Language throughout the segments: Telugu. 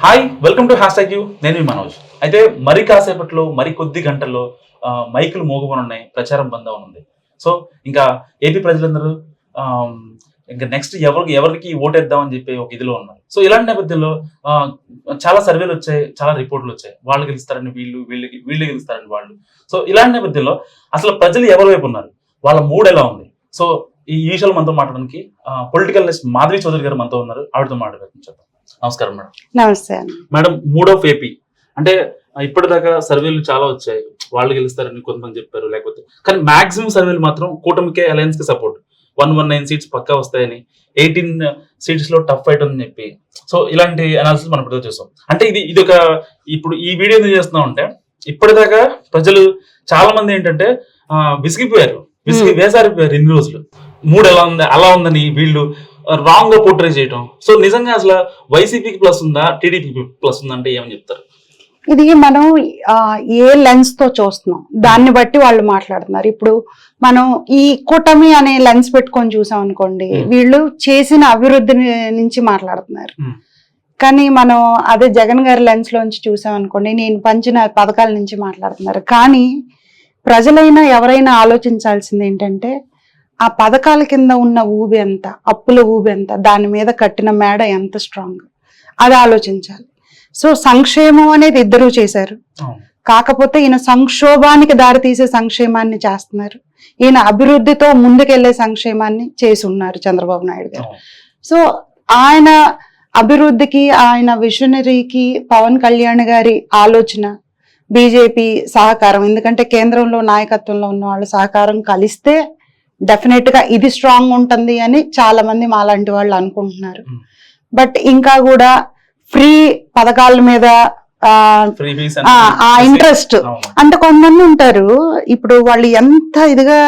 Hi, welcome to hash tag you. నేను మీ మనోజ్. అయితే మరి కాసేపట్లో మరి కొద్ది గంటల్లో మైకులు మోగబోనున్నాయి, ప్రచారం బంద్ ఉంది. సో ఇంకా ఏపీ ప్రజలందరూ ఇంకా నెక్స్ట్ ఎవరికి ఓటేద్దామని చెప్పి ఒక ఇదిలో ఉన్నారు. సో ఇలాంటి నేపథ్యంలో చాలా సర్వేలు వచ్చాయి, చాలా రిపోర్ట్లు వచ్చాయి. వాళ్ళు గెలుస్తారని వీళ్ళు గెలుస్తారని వాళ్ళు. సో ఇలాంటి నేపథ్యంలో అసలు ప్రజలు ఎవరి వైపు ఉన్నారు, వాళ్ళ మూడ్ ఎలా ఉంది? సో ఈ విషయాలు మనతో మాట్లాడడానికి పొలిటికల్ లిస్ట్ మాధవి చౌదరి గారు మనతో ఉన్నారు. ఆవిడతో మాట్లాడుకుంటాం. నమస్కారం మేడం. నమస్తే మేడం. మూడ్ ఆఫ్ ఏపీ అంటే ఇప్పటిదాకా సర్వేలు చాలా వచ్చాయి, వాళ్ళు గెలుస్తారని కొంతమంది చెప్పారు, లేకపోతే కానీ మాక్సిమం సర్వేలు మాత్రం కూటమికే, అలయన్స్ కి సపోర్ట్. 119 సీట్స్ పక్కా వస్తాయని, 18 సీట్స్ లో టఫ్ ఫైట్ అని చెప్పి. సో ఇలాంటి అనాలిసిస్ మనం ఇప్పుడు చూసాం. అంటే ఇది ఒక ఇప్పుడు ఈ వీడియో ఎందుకు చేస్తున్నాం అంటే ఇప్పటిదాకా ప్రజలు చాలా మంది ఏంటంటే విసిగి వేసారిపోయారు. ఇన్ని రోజులు మూడు ఎలా ఉంది అలా ఉందని వీళ్ళు రాంగ్ గా పోర్ట్రే చేయటం. సో నిజంగా అసలు వైసీపీకి ప్లస్ ఉందా, టీడీపీకి ప్లస్ ఉందా అంటే ఏమని చెప్తారు? ఇది మనం ఏ లెన్స్ తో చూస్తున్నాం దాన్ని బట్టి వాళ్ళు మాట్లాడుతున్నారు. ఇప్పుడు మనం ఈ కూటమి అనే లెన్స్ పెట్టుకొని చూసాం అనుకోండి, వీళ్ళు చేసిన అభివృద్ధి నుంచి మాట్లాడుతున్నారు. కానీ మనం అదే జగన్ గారి లెన్స్ లోంచి చూసాం అనుకోండి, నేను పంచిన పథకాల నుంచి మాట్లాడుతున్నారు. కానీ ప్రజలైనా ఎవరైనా ఆలోచించాల్సింది ఏంటంటే ఆ పథకాల కింద ఉన్న ఊబి ఎంత, అప్పుల ఊబి ఎంత, దాని మీద కట్టిన మేడ ఎంత స్ట్రాంగ్, అది ఆలోచించాలి. సో సంక్షేమం అనేది ఇద్దరూ చేశారు, కాకపోతే ఈయన సంక్షోభానికి దారితీసే సంక్షేమాన్ని చేస్తున్నారు, ఈయన అభివృద్ధితో ముందుకెళ్లే సంక్షేమాన్ని చేసి ఉన్నారు చంద్రబాబు నాయుడు గారు. సో ఆయన అభివృద్ధికి, ఆయన విజనరీకి పవన్ కళ్యాణ్ గారి ఆలోచన, బీజేపీ సహకారం, ఎందుకంటే కేంద్రంలో నాయకత్వంలో ఉన్న వాళ్ళ సహకారం కలిస్తే డెఫినెట్ గా ఇది స్ట్రాంగ్ ఉంటుంది అని చాలా మంది మాలాంటి వాళ్ళు అనుకుంటున్నారు. బట్ ఇంకా కూడా ఫ్రీ పథకాల మీద ఆ ఇంట్రెస్ట్ అంటే కొంతమంది ఉంటారు. ఇప్పుడు వాళ్ళు ఎంత ఇదిగా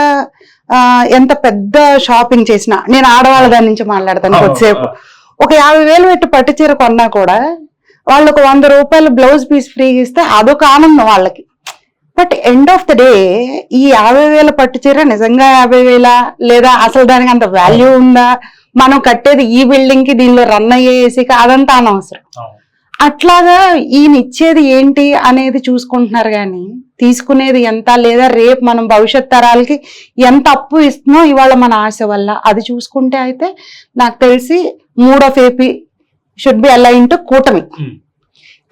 ఎంత పెద్ద షాపింగ్ చేసినా, నేను ఆడవాళ్ళ దాని నుంచి మాట్లాడతాను కొద్దిసేపు, ఒక 50,000 పెట్టి పట్టు చీర కొన్నా కూడా వాళ్ళు ఒక 100 రూపాయలు బ్లౌజ్ పీస్ ఫ్రీగా ఇస్తే అదొక ఆనందం వాళ్ళకి. But end of the day ఈ 50,000 పట్టు చీర నిజంగా 50,000 లేదా అసలు దానికి అంత వాల్యూ ఉందా, మనం కట్టేది ఈ బిల్డింగ్ కి దీనిలో రన్ అయ్యేసి అదంతా అనవసరం. అట్లాగా ఈయన ఇచ్చేది ఏంటి అనేది చూసుకుంటున్నారు, కానీ తీసుకునేది ఎంత, లేదా రేపు మనం భవిష్యత్ తరాలకి ఎంత అప్పు ఇస్తున్నాం ఇవాళ మన ఆశ వల్ల, అది చూసుకుంటే అయితే నాకు తెలిసి mood of AP should be align to కూటమి.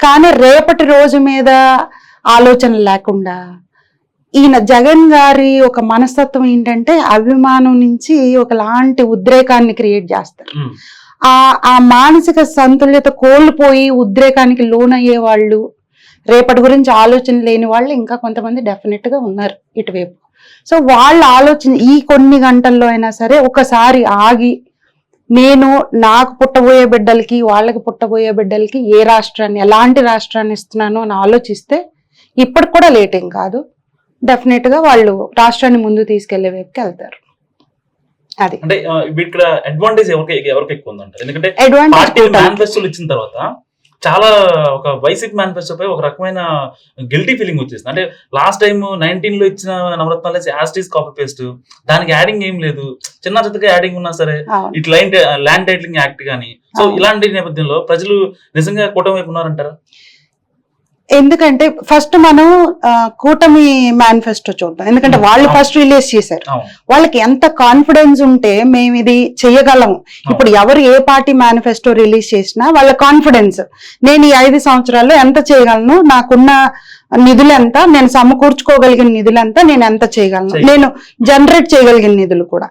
కానీ రేపటి రోజు మీద ఆలోచన లేకుండా ఈయన జగన్ గారి ఒక మనస్తత్వం ఏంటంటే అభిమానం నుంచి ఒకలాంటి ఉద్రేకాన్ని క్రియేట్ చేస్తారు. ఆ మానసిక సంతుల్యత కోల్పోయి ఉద్రేకానికి లోనయ్యే వాళ్ళు, రేపటి గురించి ఆలోచన లేని వాళ్ళు ఇంకా కొంతమంది డెఫినెట్ గా ఉన్నారు ఇటువైపు. సో వాళ్ళ ఆలోచన ఈ కొన్ని గంటల్లో అయినా సరే ఒకసారి ఆగి, నేను నాకు పుట్టబోయే బిడ్డలకి వాళ్ళకి పుట్టబోయే బిడ్డలకి ఏ రాష్ట్రాన్ని, ఎలాంటి రాష్ట్రాన్ని ఇస్తున్నాను అని ఆలోచిస్తే ఇప్పటికి కూడా లేట్ ఏం కాదు, డెఫినెట్ గా వాళ్ళు రాష్ట్రాన్ని ముందు తీసుకెళ్లే వైపుకి వెళ్తారు. అది అంటే ఇక్కడ అడ్వాంటేజ్ ఎవరికి ఎక్కువ ఉందంటే, ఎందుకంటే పార్టీ మేనిఫెస్టోలు ఇచ్చిన తర్వాత చాలా ఒక వైసీపీ మేనిఫెస్టో పై ఒక రకమైన గిల్టీ ఫీలింగ్ వచ్చేసింది. అంటే లాస్ట్ టైం 19 లో ఇచ్చిన నవరత్నాలు యాస్టీస్ కాపీ పేస్ట్, దానికి యాడింగ్ ఏం లేదు, చిన్న చిత్తగా యాడింగ్ ఉన్నా సరే ఇట్లా ల్యాండ్ టైటిలింగ్ యాక్ట్ కానీ. సో ఇలాంటి నేపథ్యంలో ప్రజలు నిజంగా కూటమి వైపు ఉన్నారంటారా? ఎందుకంటే ఫస్ట్ మనం కూటమి మేనిఫెస్టో చూద్దాం, ఎందుకంటే వాళ్ళు ఫస్ట్ రిలీజ్ చేశారు. వాళ్ళకి ఎంత కాన్ఫిడెన్స్ ఉంటే మేము ఇది చెయ్యగలము. ఇప్పుడు ఎవరు ఏ పార్టీ మేనిఫెస్టో రిలీజ్ చేసినా వాళ్ళ కాన్ఫిడెన్స్, నేను ఈ 5 సంవత్సరాల్లో ఎంత చేయగలను, నాకున్న నిధులు ఎంత, నేను సమకూర్చుకోగలిగిన నిధులు ఎంత, నేను ఎంత చేయగలను, నేను జనరేట్ చేయగలిగిన నిధులు కూడా,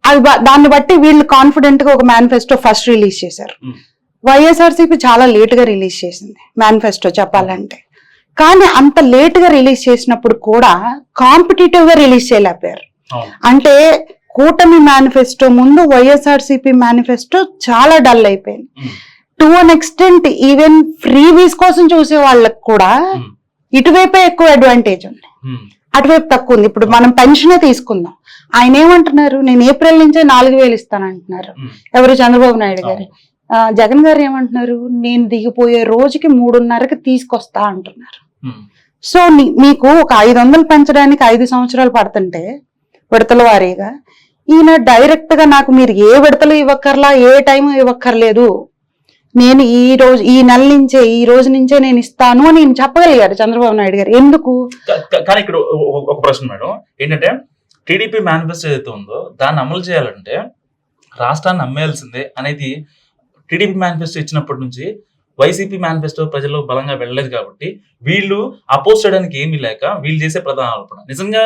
అది దాన్ని బట్టి వీళ్ళు కాన్ఫిడెంట్ గా ఒక మేనిఫెస్టో ఫస్ట్ రిలీజ్ చేశారు. వైఎస్ఆర్సీపీ చాలా లేట్ గా రిలీజ్ చేసింది మేనిఫెస్టో చెప్పాలంటే. కానీ అంత లేట్ గా రిలీజ్ చేసినప్పుడు కూడా కాంపిటేటివ్ గా రిలీజ్ చేయలేకపోయారు. అంటే కూటమి మేనిఫెస్టో ముందు వైఎస్ఆర్సీపీ మేనిఫెస్టో చాలా డల్ అయిపోయింది. టు అన్ ఎక్స్టెంట్ ఈవెన్ ఫ్రీవీస్ కోసం చూసే వాళ్ళకి కూడా ఇటువైపే ఎక్కువ అడ్వాంటేజ్ ఉంది, అటువైపు తక్కువ ఉంది. ఇప్పుడు మనం పెన్షనే తీసుకుందాం, ఆయన ఏమంటున్నారు, నేను ఏప్రిల్ నుంచే 4,000 ఇస్తానంటున్నారు. ఎవరు? చంద్రబాబు నాయుడు గారు. జగన్ గారు ఏమంటున్నారు, నేను దిగిపోయే రోజుకి 3.5కి తీసుకొస్తా అంటున్నారు. సో మీకు ఒక 500 పెంచడానికి 5 సంవత్సరాలు పడుతుంటే విడతల వారీగా, ఈయన డైరెక్ట్ గా నాకు మీరు ఏ విడతలు ఇవ్వక్కర్లా, ఏ టైం ఇవ్వక్కర్లేదు, నేను ఈ నెల నుంచే ఈ రోజు నుంచే నేను ఇస్తాను అని నేను చెప్పగలిగారు చంద్రబాబు నాయుడు గారు. ఎందుకు? కానీ ఇక్కడ ఒక ప్రశ్న మేడం ఏంటంటే, టీడీపీ మేనిఫెస్టో ఏదైతే ఉందో దాన్ని అమలు చేయాలంటే రాష్ట్రాన్ని అమ్మేయాల్సిందే అనేది టీడీపీ మేనిఫెస్టో ఇచ్చినప్పటి నుంచి వైసీపీ మేనిఫెస్టో ప్రజలు బలంగా వెళ్ళలేదు కాబట్టి వీళ్ళు అపోజ్ చేయడానికి ఏమీ లేక వీళ్ళు చేసే ప్రధాన ఆరోపణ. నిజంగా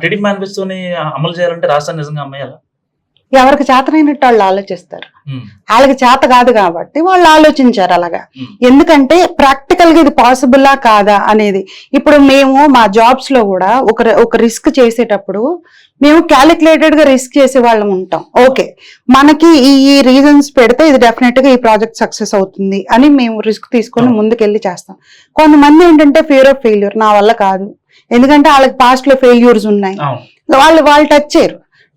టీడీపీ మేనిఫెస్టోని అమలు చేయాలంటే రాష్ట్రాన్ని నిజంగా అమ్మేయాలా? ఎవరికి చేతనైనట్టు వాళ్ళు ఆలోచిస్తారు. వాళ్ళకి చేత కాదు కాబట్టి వాళ్ళు ఆలోచించారు అలాగా. ఎందుకంటే ప్రాక్టికల్ గా ఇది పాసిబుల్లా కాదా అనేది. ఇప్పుడు మేము మా జాబ్స్ లో కూడా ఒక రిస్క్ చేసేటప్పుడు మేము క్యాలిక్యులేటెడ్ గా రిస్క్ చేసే వాళ్ళం ఉంటాం. ఓకే, మనకి ఈ రీజన్స్ పెడితే ఇది డెఫినెట్ గా ఈ ప్రాజెక్ట్ సక్సెస్ అవుతుంది అని మేము రిస్క్ తీసుకొని ముందుకెళ్ళి చేస్తాం. కొంతమంది ఏంటంటే ఫియర్ ఆఫ్ ఫెయిల్యూర్, నా వల్ల కాదు, ఎందుకంటే వాళ్ళకి పాస్ట్ లో ఫెయిల్యూర్స్ ఉన్నాయి, వాళ్ళు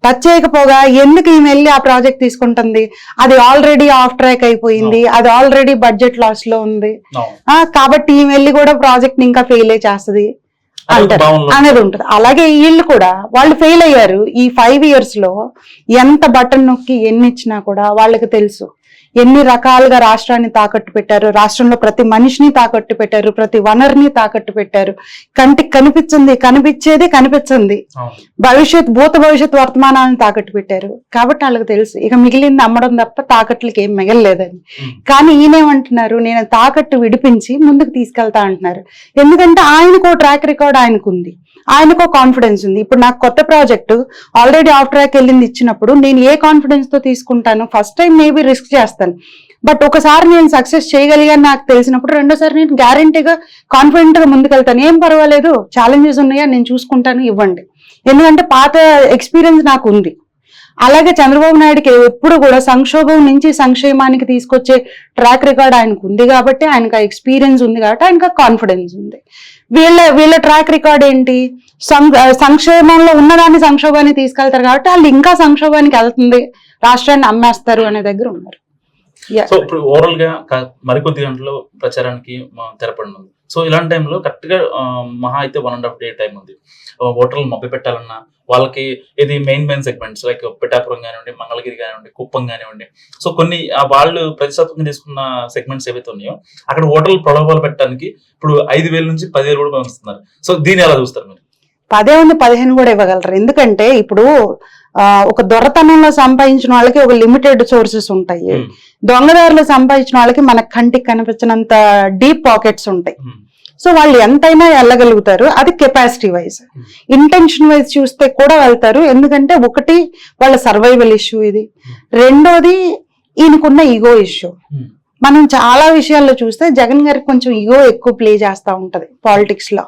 టచ్ చేయకపోగా ఎందుకు ఈమె వెళ్ళి ఆ ప్రాజెక్ట్ తీసుకుంటుంది, అది ఆల్రెడీ ఆఫ్ ట్రాక్ అయిపోయింది, అది ఆల్రెడీ బడ్జెట్ లాస్ లో ఉంది, కాబట్టి ఈమె వెళ్ళి కూడా ప్రాజెక్ట్ ని ఇంకా ఫెయిల్ చేస్తుంది అంటారు అనేది ఉంటుంది. అలాగే వీళ్ళు కూడా వాళ్ళు ఫెయిల్ అయ్యారు. ఈ 5 years లో ఎంత బటన్ నొక్కి ఎన్ని ఇచ్చినా కూడా వాళ్ళకి తెలుసు ఎన్ని రకాలుగా రాష్ట్రాన్ని తాకట్టు పెట్టారు, రాష్ట్రంలో ప్రతి మనిషిని తాకట్టు పెట్టారు, ప్రతి వనరుని తాకట్టు పెట్టారు. కంటికి కనిపించేది కనిపించింది, భూత భవిష్యత్ వర్తమానాలను తాకట్టు పెట్టారు. కాబట్టి వాళ్ళకి తెలుసు ఇక మిగిలింది అమ్మడం తప్ప తాకట్లకి ఏం మిగలలేదని. కానీ ఈయనేమంటున్నారు, నేను తాకట్టు విడిపించి ముందుకు తీసుకెళ్తా అంటున్నారు. ఎందుకంటే ఆయనకు ట్రాక్ రికార్డ్ ఆయనకుంది, ఆయనకో కాన్ఫిడెన్స్ ఉంది. ఇప్పుడు నాకు కొత్త ప్రాజెక్టు ఆల్రెడీ ఆఫ్ ట్రాక్ వెళ్ళింది ఇచ్చినప్పుడు నేను ఏ కాన్ఫిడెన్స్ తో తీసుకుంటాను? ఫస్ట్ టైం మేబీ రిస్క్ చేస్తాను, బట్ ఒకసారి నేను సక్సెస్ చేయగలిగాను నాకు తెలిసినప్పుడు రెండోసారి నేను గ్యారంటీగా కాన్ఫిడెంట్ గా ముందుకెళ్తాను. ఏం పర్వాలేదు, ఛాలెంజెస్ ఉన్నాయా నేను చూసుకుంటాను, ఇవ్వండి. ఎందుకంటే పాత ఎక్స్పీరియన్స్ నాకు ఉంది. అలాగే చంద్రబాబు నాయుడుకి ఎప్పుడు కూడా సంక్షోభం నుంచి సంక్షేమానికి తీసుకొచ్చే ట్రాక్ రికార్డ్ ఆయనకు ఉంది కాబట్టి, ఆయనకు ఎక్స్పీరియన్స్ ఉంది కాబట్టి ఆయనకు కాన్ఫిడెన్స్ ఉంది. వీళ్ళ ట్రాక్ రికార్డ్ ఏంటి? సంక్షేమంలో ఉన్నదాన్ని సంక్షోభాన్ని తీసుకెళ్తారు కాబట్టి వాళ్ళు ఇంకా సంక్షోభానికి వెళ్తుంది, రాష్ట్రాన్ని అమ్మేస్తారు అనే దగ్గర ఉన్నారు. సో ఇప్పుడు ఓవరాల్ గా మరికొద్ది గంటల్లో ప్రచారానికి తెరపడినది. సో ఇలాంటి టైంలో కరెక్ట్ గా మహా అయితే 1.5 day టైం ఉంది. ఓటర్లు మభ్య పెట్టాలన్నా వాళ్ళకి ఇది మెయిన్ సెగ్మెంట్స్ లైక్ పిఠాపురం కానివ్వండి, మంగళగిరి కానివ్వండి, కుప్పం కానివ్వండి, సో కొన్ని వాళ్ళు ప్రతిష్టాత్మకంగా తీసుకున్న సెగ్మెంట్స్ ఏవైతే ఉన్నాయో అక్కడ ఓటర్లు ప్రలోభాలు పెట్టడానికి ఇప్పుడు 5,000 నుంచి 10,000 కూడా పంపిస్తున్నారు. సో దీన్ని ఎలా చూస్తారు మీరు? 10-15 కూడా ఇవ్వగలరు. ఎందుకంటే ఇప్పుడు ఒక దొరతనంలో సంపాదించిన వాళ్ళకి ఒక లిమిటెడ్ సోర్సెస్ ఉంటాయి, దొంగదారులు సంపాదించిన వాళ్ళకి మన కంటికి కనిపించినంత డీప్ పాకెట్స్ ఉంటాయి. సో వాళ్ళు ఎంతైనా వెళ్ళగలుగుతారు, అది కెపాసిటీ వైజ్. ఇంటెన్షన్ వైజ్ చూస్తే కూడా వెళ్తారు. ఎందుకంటే ఒకటి వాళ్ళ సర్వైవల్ ఇష్యూ ఇది, రెండోది ఈయనకున్న ఈగో ఇష్యూ. మనం చాలా విషయాల్లో చూస్తే జగన్ గారికి కొంచెం ఈగో ఎక్కువ ప్లే చేస్తా ఉంటది పాలిటిక్స్ లో.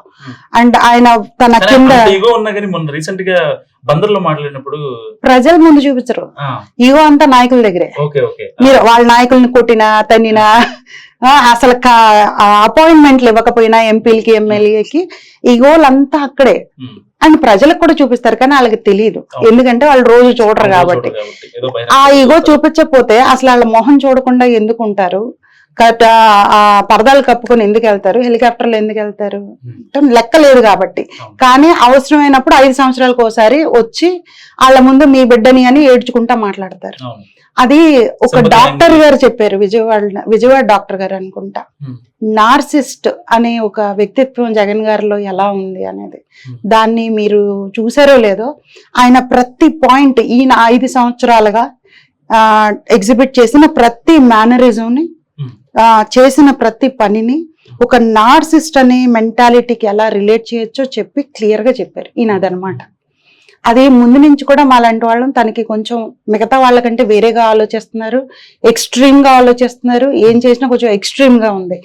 అండ్ ఆయన తన కింద రీసెంట్ గా బందర్లో మాట్లాడినప్పుడు ప్రజల ముందు చూపించరు, ఈగో అంతా నాయకుల దగ్గరే. మీరు వాళ్ళ నాయకుల్ని కొట్టినా తన్నినా, అసలు అపాయింట్మెంట్లు ఇవ్వకపోయినా ఎంపీలకి ఎమ్మెల్యేకి ఈగోలంతా అక్కడే. అండ్ ప్రజలకు కూడా చూపిస్తారు కానీ వాళ్ళకి తెలియదు, ఎందుకంటే వాళ్ళు రోజు చూడరు కాబట్టి. ఆ ఈగో చూపించకపోతే అసలు వాళ్ళ మొహం చూడకుండా ఎందుకు ఉంటారు, ఆ పరదాలు కప్పుకొని ఎందుకు వెళ్తారు, హెలికాప్టర్లు ఎందుకు వెళ్తారు, లెక్క లేదు కాబట్టి. కానీ అవసరమైనప్పుడు 5 సంవత్సరాలకు ఒకసారి వచ్చి వాళ్ళ ముందు మీ బిడ్డని అని ఏడ్చుకుంటా మాట్లాడతారు. అది ఒక డాక్టర్ గారు చెప్పారు, విజయవాడ డాక్టర్ గారు అనుకుంటా, నార్సిస్ట్ అనే ఒక వ్యక్తిత్వం జగన్ గారిలో ఎలా ఉంది అనేది. దాన్ని మీరు చూసారో లేదో, ఆయన ప్రతి పాయింట్ ఈయన 5 సంవత్సరాలుగా ఎగ్జిబిట్ చేసిన ప్రతి మేనరిజంని, చేసిన ప్రతి పనిని ఒక నార్సిస్ట్ అనే మెంటాలిటీకి ఎలా రిలేట్ చేయొచ్చో చెప్పి క్లియర్ గా చెప్పారు ఈయన. అదనమాట అది ముందు నుంచి కూడా మాలాంటి వాళ్ళం తనకి కొంచెం మిగతా వాళ్ళకంటే వేరేగా ఆలోచిస్తున్నారు, ఎక్స్ట్రీమ్ గా ఆలోచిస్తున్నారు, ఏం చేసినా కొంచెం ఎక్స్ట్రీమ్ గా ఉంది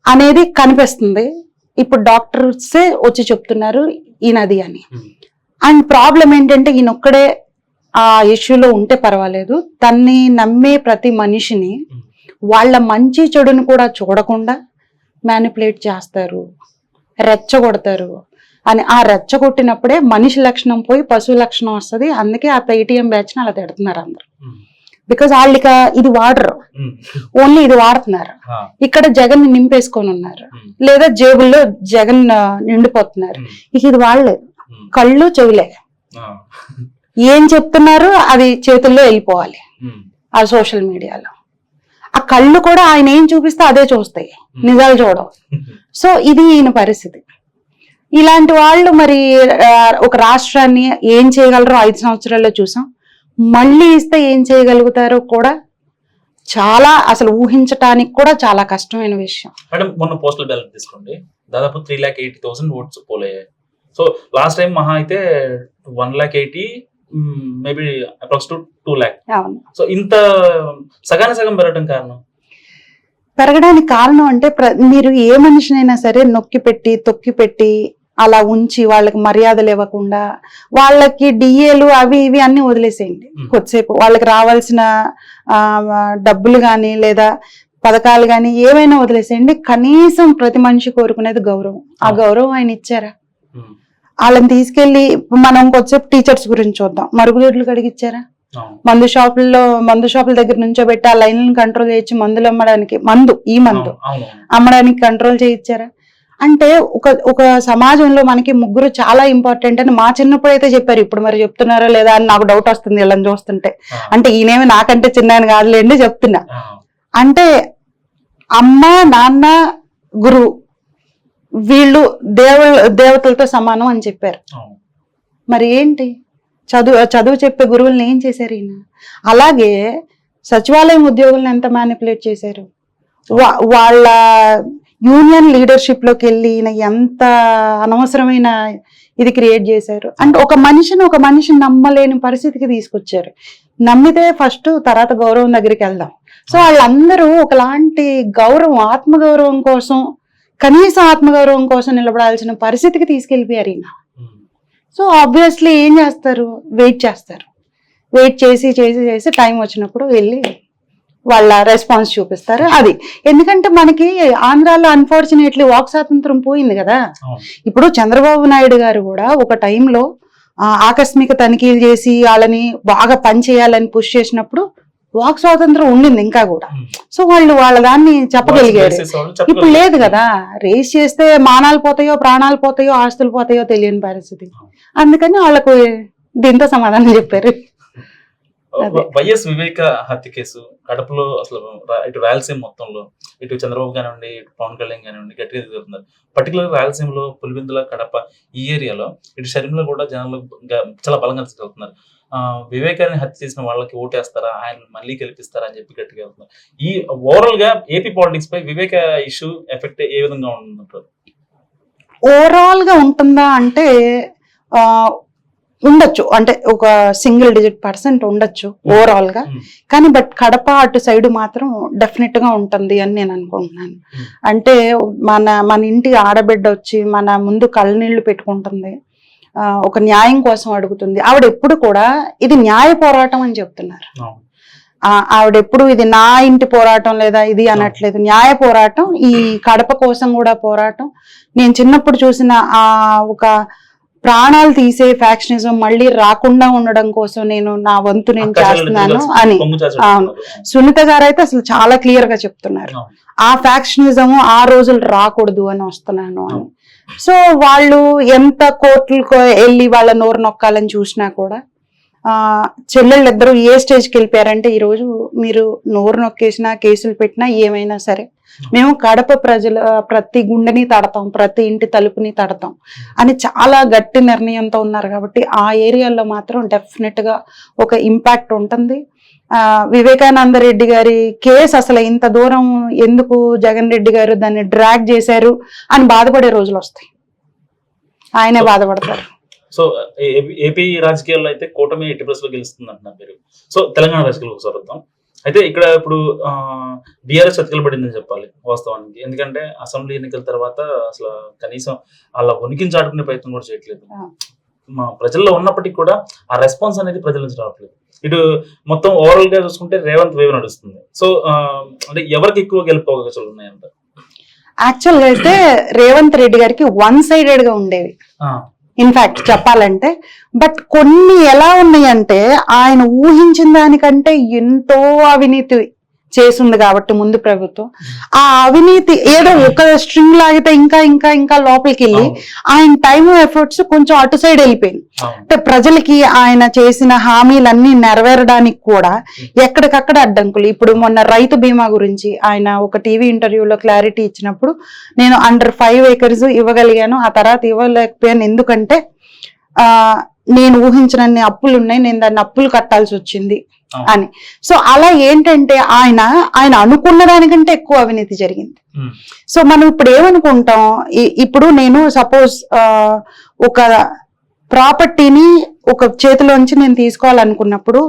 అనేది కనిపిస్తుంది. ఇప్పుడు డాక్టర్సే వచ్చి చెప్తున్నారు ఈయనది అని. అండ్ ప్రాబ్లం ఏంటంటే ఈయన ఒక్కడే ఆ ఇష్యూలో ఉంటే పర్వాలేదు, తన్ని నమ్మే ప్రతి మనిషిని వాళ్ళ మంచి చెడును కూడా చూడకుండా మ్యానిపులేట్ చేస్తారు, రెచ్చగొడతారు అని. ఆ రెచ్చగొట్టినప్పుడే మనిషి లక్షణం పోయి పశువు లక్షణం వస్తుంది. అందుకే ఆ పేటీఎం బ్యాచ్ ని అలా తిడుతున్నారు అందరు. బికాజ్ వాళ్ళు ఇక ఇది వాడరు, ఓన్లీ ఇది వాడుతున్నారు. ఇక్కడ జగన్ ని నింపేసుకొని ఉన్నారు, లేదా జేబుల్లో జగన్ నిండిపోతున్నారు. ఇక ఇది వాడలేదు, కళ్ళు చెవులే, ఏం చెప్తున్నారు అది చేతుల్లో వెళ్ళిపోవాలి ఆ సోషల్ మీడియాలో. ఆ కళ్ళు కూడా ఆయన ఏం చూపిస్తే అదే చూస్తాయి, నిజాలు చూడవు. సో ఇది ఈయన పరిస్థితి. ఇలాంటి వాళ్ళు మరి ఒక రాష్ట్రాన్ని ఏం చేయగలరో 5 సంవత్సరాల్లో చూసాం. మళ్ళీ ఇస్తే ఏం చేయగలుగుతారో కూడా చాలా అసలు ఊహించటానికి కూడా చాలా కష్టమైన విషయం. మేడం మొన్న పోస్టల్ బ్యాలెట్ తీసుకోండి, దాదాపు 3,80,000 ఓట్స్ పోలయ్యాయి. సో లాస్ట్ టైం మహా అయితే 1,80,000 మేబీ అప్రాక్స్ 2 lakh. అవును. సో ఇంత సగం పెరగడం కారణం పెరగడానికి కారణం అంటే మీరు ఏ మనిషినైనా సరే నొక్కి పెట్టి తొక్కి పెట్టి అలా ఉంచి వాళ్ళకి మర్యాదలు ఇవ్వకుండా వాళ్ళకి డిఏలు అవి ఇవి అన్ని వదిలేసేయండి. కొద్దిసేపు వాళ్ళకి రావాల్సిన డబ్బులు కానీ లేదా పథకాలు కానీ ఏమైనా వదిలేసేయండి. కనీసం ప్రతి మనిషి కోరుకునేది గౌరవం. ఆ గౌరవం ఆయన ఇచ్చారా? వాళ్ళని తీసుకెళ్లి మనం కొద్దిసేపు టీచర్స్ గురించి చూద్దాం. మరుగుదొడ్లు కడిగిచ్చారా? మందు షాపుల దగ్గర నుంచోబెట్టి ఆ లైన్లను కంట్రోల్ చేయొచ్చు. మందులు అమ్మడానికి మందు అమ్మడానికి కంట్రోల్ చేయించారా? అంటే ఒక సమాజంలో మనకి ముగ్గురు చాలా ఇంపార్టెంట్ అని మా చిన్నప్పుడు అయితే చెప్పారు. ఇప్పుడు మరి చెప్తున్నారా లేదా అని నాకు డౌట్ వస్తుంది వీళ్ళని చూస్తుంటే. అంటే ఈయనేమి నాకంటే చిన్న ఆయన కాదులేండి చెప్తున్నా. అంటే అమ్మ, నాన్న, గురువు వీళ్ళు దేవతలతో సమానం అని చెప్పారు. మరి ఏంటి చదువు చెప్పే గురువుల్ని ఏం చేశారు ఈయన? అలాగే సచివాలయం ఉద్యోగులను ఎంత మ్యానిపులేట్ చేశారు. వాళ్ళ యూనియన్ లీడర్షిప్ లోకి వెళ్ళి ఈయన ఎంత అనవసరమైన ఇది క్రియేట్ చేశారు. అంటే ఒక మనిషిని నమ్మలేని పరిస్థితికి తీసుకొచ్చారు. నమ్మితే ఫస్ట్, తర్వాత గౌరవం దగ్గరికి వెళ్దాం. సో వాళ్ళందరూ ఒకలాంటి గౌరవం, ఆత్మగౌరవం కోసం, కనీస ఆత్మగౌరవం కోసం నిలబడాల్సిన పరిస్థితికి తీసుకెళ్ళిపోయారు ఈయన. సో ఆబ్వియస్లీ ఏం చేస్తారు? వెయిట్ చేస్తారు. వెయిట్ చేసి చేసి చేసి టైం వచ్చినప్పుడు వెళ్ళి వాళ్ళ రెస్పాన్స్ చూపిస్తారు. అది ఎందుకంటే మనకి ఆంధ్రాలో అన్ఫార్చునేట్లీ వాక్ స్వాతంత్రం పోయింది కదా. ఇప్పుడు చంద్రబాబు నాయుడు గారు కూడా ఒక టైంలో ఆకస్మిక తనిఖీలు చేసి వాళ్ళని బాగా పని చేయాలని పుష్ చేసినప్పుడు వాక్ స్వాతంత్రం ఉండింది ఇంకా కూడా. సో వాళ్ళ దాన్ని చెప్పగలిగారు. ఇప్పుడు లేదు కదా. రేస్ చేస్తే మానాలు పోతాయో, ప్రాణాలు పోతాయో, ఆస్తులు పోతాయో తెలియని పరిస్థితి. అందుకని వాళ్ళకు దీంతో సమాధానం చెప్పారు. వైఎస్ వివేక హత్య కేసు కడపలో అసలు ఇటు రాయలసీమ మొత్తంలో ఇటు చంద్రబాబు కానివ్వండి, ఇటు పవన్ కళ్యాణ్ కానివ్వండి గట్టిగా ఎదుగుతున్నారు. పర్టికులర్ రాయలసీమలో పులివెందుల, కడప ఈ ఏరియాలో ఇటు షర్మిల కూడా జనాలు చాలా బలంగా తీసుకెళ్తున్నారు. వివేకాన్ని హత్య చేసిన వాళ్ళకి ఓటేస్తారా, ఆయన మళ్ళీ గెలిపిస్తారా అని చెప్పి గట్టిగా వెళ్తున్నారు. ఈ ఓవరాల్ గా ఏపీ పాలిటిక్స్ పై వివేక ఇష్యూ ఎఫెక్ట్ ఏ విధంగా ఉంటుందంటారు? ఓవరాల్ గా ఉంటుందా అంటే ఉండొచ్చు. అంటే ఒక single-digit% ఉండొచ్చు ఓవరాల్ గా. కానీ బట్ కడప అటు సైడ్ మాత్రం డెఫినెట్ గా ఉంటుంది అని నేను అనుకుంటున్నాను. అంటే మన ఇంటి ఆడబిడ్డ వచ్చి మన ముందు కళ్ళనీళ్లు పెట్టుకుంటుంది, ఒక న్యాయం కోసం అడుగుతుంది. ఆవిడ ఎప్పుడు కూడా ఇది న్యాయ పోరాటం అని చెప్తున్నారు. ఆవిడెప్పుడు ఇది నా ఇంటి పోరాటం లేదా ఇది అనట్లేదు, న్యాయ పోరాటం. ఈ కడప కోసం కూడా పోరాటం. నేను చిన్నప్పుడు చూసిన ఒక ప్రాణాలు తీసే ఫ్యాక్షనిజం మళ్ళీ రాకుండా ఉండడం కోసం నేను నా వంతు నేను చేస్తున్నాను అని. అవును, సునీత గారు అయితే అసలు చాలా క్లియర్ గా చెప్తున్నారు. ఆ ఫ్యాక్షనిజం ఆ రోజులు రాకూడదు అని వస్తున్నాను అని. సో వాళ్ళు ఎంత కోర్టులకు వెళ్ళి వాళ్ళ నోరు నొక్కాలని చూసినా కూడా చెల్లెళ్ళు ఇద్దరు ఏ స్టేజ్కి వెళ్ళిపోయారంటే ఈరోజు మీరు నోరు నొక్కేసినా, కేసులు పెట్టినా, ఏమైనా సరే మేము కడప ప్రజల ప్రతి గుండెని తడతాం, ప్రతి ఇంటి తలుపుని తడతాం అని చాలా గట్టి నిర్ణయంతో ఉన్నారు. కాబట్టి ఆ ఏరియాలో మాత్రం డెఫినెట్ గా ఒక ఇంపాక్ట్ ఉంటుంది. వివేకానంద రెడ్డి గారి కేసు అసలు ఇంత దూరం ఎందుకు జగన్ రెడ్డి గారు దాన్ని డ్రాగ్ చేశారు అని బాధపడే రోజులు వస్తాయి. ఆయనే బాధపడతారు. సో ఏపీ రాజకీయాల్లో అయితే కూటమి 80% గెలుస్తుంది అంటున్నారు మీరు. సో తెలంగాణ రాజకీయాలు ఒకసారి వద్దాం. అయితే ఇక్కడ ఇప్పుడు బీఆర్ఎస్ చతికిల పడిందని చెప్పాలి వాస్తవానికి. ఎందుకంటే అసెంబ్లీ ఎన్నికల తర్వాత అసలు కనీసం అలా ఉనికిని చాటుకునే ప్రయత్నం కూడా చేయట్లేదు. మా ప్రజల్లో ఉన్నప్పటికీ కూడా ఆ రెస్పాన్స్ అనేది ప్రజల నుంచి రావట్లేదు. ఇటు మొత్తం ఓవరాల్ గా చూసుకుంటే రేవంత్ వేవ్ నడుస్తుంది. సో అంటే ఎవరికి ఎక్కువ గెలుపు అవకాశాలు ఉన్నాయంట? యాక్చువల్ గా అయితే రేవంత్ రెడ్డి గారికి 1-sided గా ఉండేవి ఇన్ఫాక్ట్ చెప్పాలంటే. బట్ కొన్ని ఎలా ఉన్నాయంటే ఆయన ఊహించిన దానికంటే ఎంతో అవినీతి చేసింది కాబట్టి ముందు ప్రభుత్వం, ఆ అవినీతి ఏదో ఒక స్ట్రింగ్ లాగితే ఇంకా ఇంకా ఇంకా లోపలికి వెళ్ళి ఆయన టైం ఎఫర్ట్స్ కొంచెం అటు సైడ్ వెళ్ళిపోయింది. అంటే ప్రజలకి ఆయన చేసిన హామీలన్నీ నెరవేరడానికి కూడా ఎక్కడికక్కడ అడ్డంకులు. ఇప్పుడు మొన్న రైతు బీమా గురించి ఆయన ఒక టీవీ ఇంటర్వ్యూలో క్లారిటీ ఇచ్చినప్పుడు, నేను అండర్ 5 acres ఇవ్వగలిగాను, ఆ తర్వాత ఇవ్వలేకపోయాను ఎందుకంటే నేను ఊహించినన్ని అప్పులు ఉన్నాయి, నేను దాన్ని అప్పులు కట్టాల్సి వచ్చింది అని. సో అలా ఏంటంటే ఆయన అనుకున్న దానికంటే ఎక్కువ అవినీతి జరిగింది. సో మనం ఇప్పుడు ఏమనుకుంటాం, ఇప్పుడు నేను సపోజ్ ఒక ప్రాపర్టీని ఒక చేతిలోంచి నేను తీసుకోవాలనుకున్నప్పుడు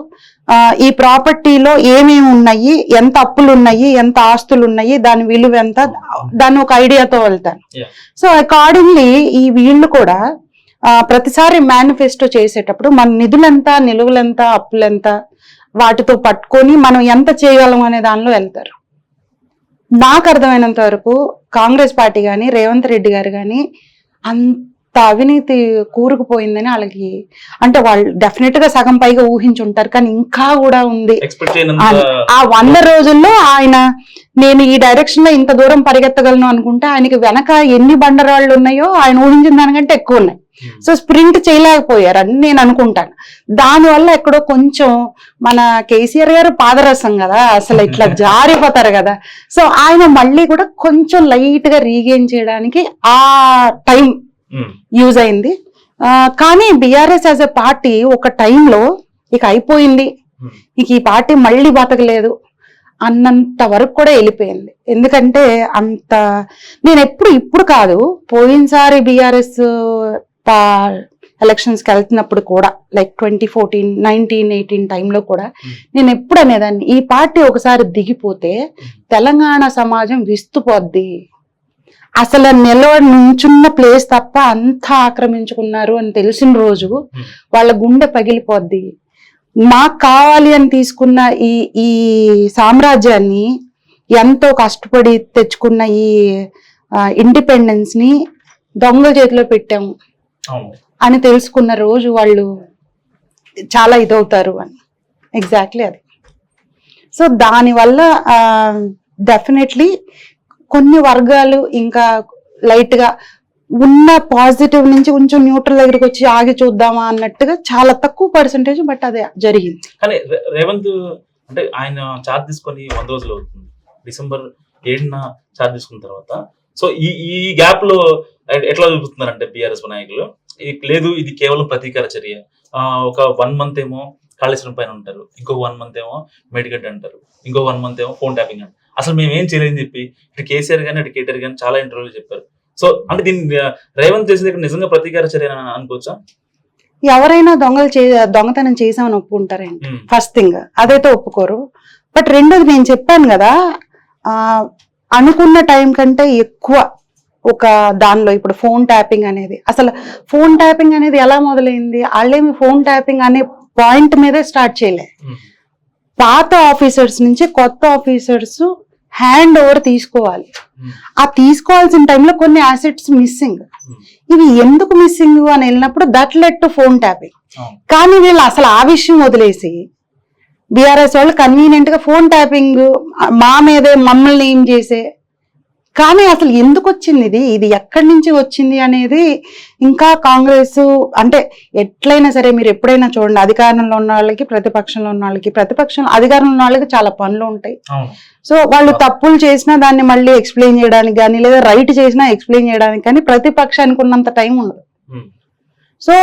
ఈ ప్రాపర్టీలో ఏమేమి ఉన్నాయి, ఎంత అప్పులు ఉన్నాయి, ఎంత ఆస్తులు ఉన్నాయి, దాని విలువ ఎంత, దాన్ని ఒక ఐడియాతో వెళ్తాను. సో అకార్డింగ్లీ ఈ వీళ్ళు కూడా ప్రతిసారి మేనిఫెస్టో చేసేటప్పుడు మన నిధులెంత, నిలువలెంత, అప్పులెంత, వాటితో పట్టుకొని మనం ఎంత చేయగలం అనే దానిలో వెళ్తారు. నాకు అర్థమైనంత వరకు కాంగ్రెస్ పార్టీ కానీ రేవంత్ రెడ్డి గారు కానీ అంత అవినీతి కూరుకుపోయిందని వాళ్ళకి, అంటే వాళ్ళు డెఫినెట్ గా సగం పైగా ఊహించుంటారు, కానీ ఇంకా కూడా ఉంది. ఆ 100 రోజుల్లో ఆయన నేను ఈ డైరెక్షన్ లో ఇంత దూరం పరిగెత్తగలను అనుకుంటే ఆయనకి వెనక ఎన్ని బండరాళ్ళు ఉన్నాయో ఆయన ఊహించిన దానికంటే ఎక్కువ ఉన్నాయి. సో స్ప్రింట్ చేయలేకపోయారు అని నేను అనుకుంటాను. దానివల్ల ఎక్కడో కొంచెం మన కేసీఆర్ గారు పాదరసం కదా, అసలు ఇట్లా జారిపోతారు కదా. సో ఆయన మళ్ళీ కూడా కొంచెం లైట్ గా రీగెయిన్ చేయడానికి ఆ టైం యూజ్ అయింది. కానీ బీఆర్ఎస్ యాజ్ ఎ పార్టీ ఒక టైంలో ఇక అయిపోయింది, ఇక ఈ పార్టీ మళ్ళీ బతకలేదు అన్నంత వరకు కూడా వెళ్ళిపోయింది. ఎందుకంటే అంత నేను ఇప్పుడు కాదు, పోయినసారి బీఆర్ఎస్ ఎలక్షన్స్ కి వెళ్తున్నప్పుడు కూడా లైక్ 2014, 2018 టైంలో కూడా నేను ఎప్పుడు అనేదాన్ని, ఈ పార్టీ ఒకసారి దిగిపోతే తెలంగాణ సమాజం విస్తుపోద్ది, అసలు నుంచున్న ప్లేస్ తప్ప అంతా ఆక్రమించుకున్నారు అని తెలిసిన రోజు వాళ్ళ గుండె పగిలిపోద్ది. మాకు కావాలి అని తీసుకున్న ఈ సామ్రాజ్యాన్ని, ఎంతో కష్టపడి తెచ్చుకున్న ఈ ఇండిపెండెన్స్ ని దొంగ చేతిలో పెట్టాము అని తెలుసుకున్న రోజు వాళ్ళు చాలా ఇదవుతారు అని. ఎగ్జాక్ట్లీ అది. సో దానివల్ల డెఫినెట్లీ కొన్ని వర్గాలు ఇంకా లైట్ గా ఉన్న పాజిటివ్ నుంచి కొంచెం న్యూట్రల్ దగ్గరికి వచ్చి ఆగి చూద్దామా అన్నట్టుగా చాలా తక్కువ పర్సెంటేజ్, బట్ అదే జరిగింది. కానీ రేవంత్ అంటే ఆయన చార్జ్ తీసుకొని 100 రోజులు అవుతుంది, December 7న చార్జ్ తీసుకున్న తర్వాత. సో ఈ గ్యాప్ లో ఎట్లా చూపుతున్నారంటే బీఆర్ఎస్ నాయకులు, లేదు ఇది కేవలం ప్రతీకార చర్య, ఒక 1 month ఏమో కాళేశ్వరం పైన ఉంటారు, ఇంకో 1 month ఏమో మేడిగడ్డ అంటారు, ఇంకో 1 month ఏమో ఫోన్ ట్యాపింగ్ అంటారు, అసలు మేము ఏం చేయలేదని చెప్పి ఇటు కేసీఆర్ కానీ అటు కేటీఆర్ కానీ చాలా ఇంటర్వ్యూలు చెప్పారు. సో అంటే దీన్ని రేవంత్ చేసేది నిజంగా ప్రతీకార చర్య అనుకోవచ్చా? ఎవరైనా దొంగతనం చేసామని ఒప్పుకుంటారండి. ఫస్ట్ థింగ్ అదైతే ఒప్పుకోరు. బట్ రెండోది నేను చెప్పాను కదా, అనుకున్న టైం కంటే ఎక్కువ ఒక దానిలో ఇప్పుడు ఫోన్ ట్యాపింగ్ అనేది, అసలు ఫోన్ ట్యాపింగ్ అనేది ఎలా మొదలైంది, వాళ్ళేమి ఫోన్ ట్యాపింగ్ అనే పాయింట్ మీదే స్టార్ట్ చేయలే. పాత ఆఫీసర్స్ నుంచి కొత్త ఆఫీసర్స్ హ్యాండ్ ఓవర్ తీసుకోవాలి. ఆ తీసుకోవాల్సిన టైంలో కొన్ని అసెట్స్ మిస్సింగ్. ఇవి ఎందుకు మిస్సింగ్ అని వెళ్ళినప్పుడు that led to phone tapping. కానీ వీళ్ళు అసలు ఆ విషయం వదిలేసి బీఆర్ఎస్ వాళ్ళు కన్వీనియంట్ గా ఫోన్ ట్యాపింగ్ మా మీదే మమ్మల్ని ఏం చేసే, కానీ అసలు ఎందుకు వచ్చింది ఇది ఎక్కడి నుంచి వచ్చింది అనేది ఇంకా కాంగ్రెస్ అంటే ఎట్లయినా సరే మీరు ఎప్పుడైనా చూడండి, అధికారంలో ఉన్న వాళ్ళకి ప్రతిపక్షంలో ఉన్న వాళ్ళకి, అధికారంలో ఉన్న వాళ్ళకి చాలా పనులు ఉంటాయి. సో వాళ్ళు తప్పులు చేసినా దాన్ని మళ్ళీ ఎక్స్ప్లెయిన్ చేయడానికి కానీ, లేదా రైట్ చేసినా ఎక్స్ప్లెయిన్ చేయడానికి కానీ ప్రతిపక్షానికి ఉన్నంత టైం ఉండదు. సో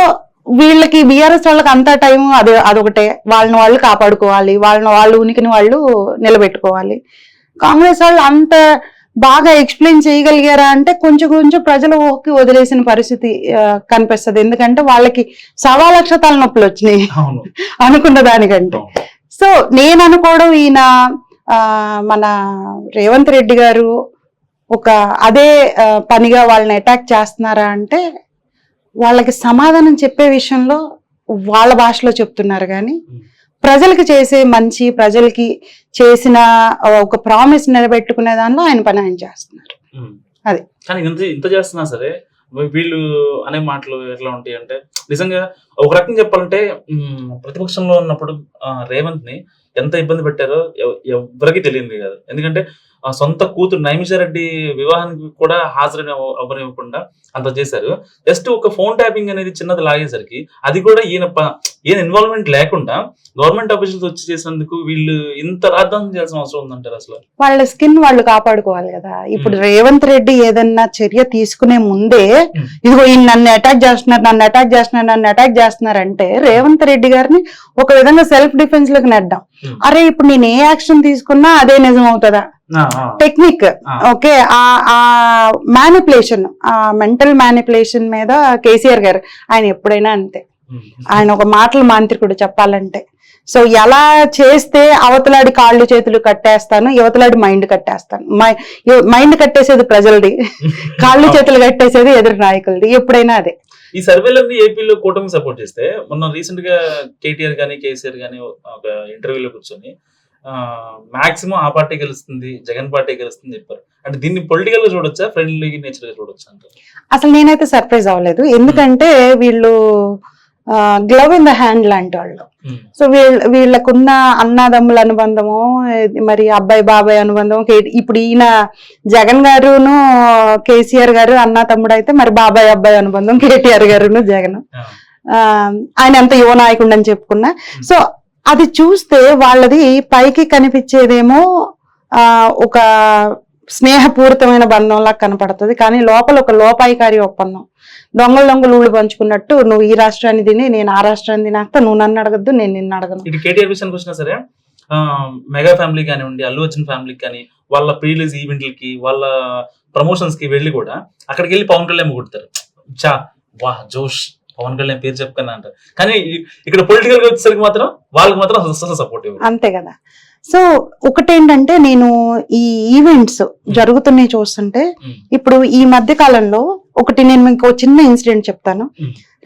వీళ్ళకి బీఆర్ఎస్ వాళ్ళకి అంత టైం అదొకటే, వాళ్ళని వాళ్ళు కాపాడుకోవాలి, వాళ్ళ ఉనికిని వాళ్ళు నిలబెట్టుకోవాలి. కాంగ్రెస్ వాళ్ళు అంత బాగా ఎక్స్ప్లెయిన్ చేయగలిగారా అంటే కొంచెం కొంచెం ప్రజల ఊహకి వదిలేసిన పరిస్థితి కనిపిస్తుంది. ఎందుకంటే వాళ్ళకి 1,00,000 తలనొప్పులు వచ్చినాయి అనుకున్న దానికంటే. సో నేను అనుకోవడం ఈయన మన రేవంత్ రెడ్డి గారు ఒక అదే పనిగా వాళ్ళని అటాక్ చేస్తున్నారా అంటే, వాళ్ళకి సమాధానం చెప్పే విషయంలో వాళ్ళ భాషలో చెప్తున్నారు కానీ ప్రజలకి చేసే మంచి, ప్రజలకి చేసిన ఒక ప్రామిస్ నిలబెట్టుకునే దానిలో ఆయన పని ఆయన చేస్తున్నారు. అది కానీ ఇంత చేస్తున్నా సరే వీళ్ళు అనే మాటలు ఎట్లా ఉంటాయి అంటే, నిజంగా ఒక రకంగా చెప్పాలంటే ప్రతిపక్షంలో ఉన్నప్పుడు రేవంత్ ని ఎంత ఇబ్బంది పెట్టారో ఎవరికి తెలియదు కాదు. ఎందుకంటే సొంత కూతురు నైమిషారెడ్డి వివాహానికి కూడా హాజరైన అవ్వనివ్వకుండా అంత చేశారు. జస్ట్ ఒక ఫోన్ ట్యాపింగ్ అనేది చిన్నది లాగేసరికి అది కూడా ఈయన ఇన్వాల్వ్మెంట్ లేకుండా గవర్నమెంట్ ఆఫీసర్స్ వచ్చి చేసినందుకు వీళ్ళు ఇంత రాద్ధాంతం చేయాల్సిన అవసరం ఉందంటారు అసలు. వాళ్ళ స్కిన్ వాళ్ళు కాపాడుకోవాలి కదా. ఇప్పుడు రేవంత్ రెడ్డి ఏదన్నా చర్య తీసుకునే ముందే ఇదిగో ఈయన నన్ను అటాక్ చేస్తున్నారు అంటే రేవంత్ రెడ్డి గారిని ఒక విధంగా సెల్ఫ్ డిఫెన్స్ లోకి నెడ్డాం. అరే ఇప్పుడు నేను ఏ యాక్షన్ తీసుకున్నా అదే నిజం అవుతుందా టెక్నిక్. ఓకే, ఆ మ్యానిపులేషన్, ఆ మెంటల్ మ్యానిపులేషన్ మీద కేసీఆర్ గారు ఆయన ఎప్పుడైనా అంతే. ఆయన ఒక మాటల మాంత్రికుడు చెప్పాలంటే. సో ఎలా చేస్తే అవతలాడి కాళ్ళు చేతులు కట్టేస్తాను, యువతలాడి మైండ్ కట్టేస్తాను. మైండ్ కట్టేసేది ప్రజలది, కాళ్ళు చేతులు కట్టేసేది ఎదురు నాయకులది, ఎప్పుడైనా అదే. ఈ సర్వేలన్నీ ఏపీలో కూటమి సపోర్ట్ చేస్తే, మొన్న రీసెంట్ గా కేటీఆర్ గానీ కేసీఆర్ గానీ ఒక ఇంటర్వ్యూలో కూర్చొని మాక్సిమం ఆ పార్టీ గెలుస్తుంది, జగన్ పార్టీ గెలుస్తుంది చెప్పారు. అంటే దీన్ని పొలిటికల్ గా చూడొచ్చా, ఫ్రెండ్లీ నేచర్ గా చూడొచ్చా అంటారు? అసలు నేనైతే సర్ప్రైజ్ అవ్వలేదు, ఎందుకంటే వీళ్ళు గ్లవ్ ఇన్ ద హ్యాండ్ లాంటి వాళ్ళు. సో వీళ్ళకున్న అన్నదమ్ముల అనుబంధము, మరి అబ్బాయి బాబాయ్ అనుబంధం. ఇప్పుడు ఈయన జగన్ గారును కేసీఆర్ గారు అన్న తమ్ముడు అయితే, మరి బాబాయ్ అబ్బాయి అనుబంధం కేటీఆర్ గారును జగన్. ఆయన ఎంత యువ నాయకుడు అని చెప్పుకున్నా. సో అది చూస్తే వాళ్ళది పైకి కనిపించేదేమో ఒక స్నేహపూరితమైన బంధంలా కనపడుతుంది, కానీ లోపల ఒక లోపాయికారి ఒప్పందం. దొంగలు ఊళ్ళు పంచుకున్నట్టు, నువ్వు ఈ రాష్ట్రాన్ని తిని నేను ఆ రాష్ట్రాన్ని తినాక నువ్వు నన్ను అడగద్దు, నేను నిన్ను అడగను. ఇది కేటీఆర్ విషయానికి వచ్చినా సరే, మెగా ఫ్యామిలీ కానివ్వండి, అల్లు అర్జున్ ఫ్యామిలీకి కానీ, వాళ్ళ ప్రీలీజ్ ఈవెంట్లకి, వాళ్ళ ప్రమోషన్స్ కి వెళ్ళి కూడా అక్కడికి వెళ్ళి పవన్ కళ్యాణ్ కొడతారు. చా వా జోష్, పవన్ కళ్యాణ్ పేరు చెప్పుకన్నా అంటారు. కానీ ఇక్కడ పొలిటికల్ గా వచ్చేసరికి మాత్రం వాళ్ళకి మాత్రం అసలు సపోర్ట్ ఇవ్వరు. అంతే కదా. సో ఒకటేంటంటే, నేను ఈ ఈవెంట్స్ జరుగుతున్నాయి చూస్తుంటే, ఇప్పుడు ఈ మధ్య కాలంలో ఒకటి నేను మీకు చిన్న ఇన్సిడెంట్ చెప్తాను.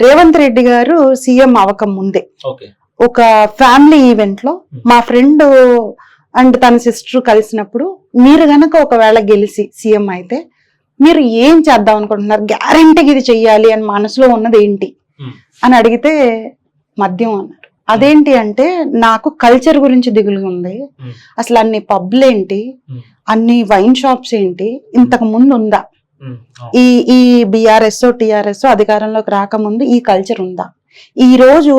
రేవంత్ రెడ్డి గారు సీఎం అవక ముందే ఒక ఫ్యామిలీ ఈవెంట్ లో మా ఫ్రెండ్ అండ్ తన సిస్టర్ కలిసినప్పుడు, మీరు గనక ఒకవేళ గెలిచి సీఎం అయితే మీరు ఏం చేద్దాం అనుకుంటున్నారు, గ్యారంటీగా ఇది చెయ్యాలి అని మనసులో ఉన్నది ఏంటి అని అడిగితే మద్యం అన్నారు. అదేంటి అంటే, నాకు కల్చర్ గురించి దిగులుగా ఉంది, అసలు అన్ని పబ్లు ఏంటి, అన్ని వైన్ షాప్స్ ఏంటి, ఇంతకు ముందు ఉందా, ఈ బీఆర్ఎస్ టీఆర్ఎస్ అధికారంలోకి రాకముందు ఈ కల్చర్ ఉందా, ఈ రోజు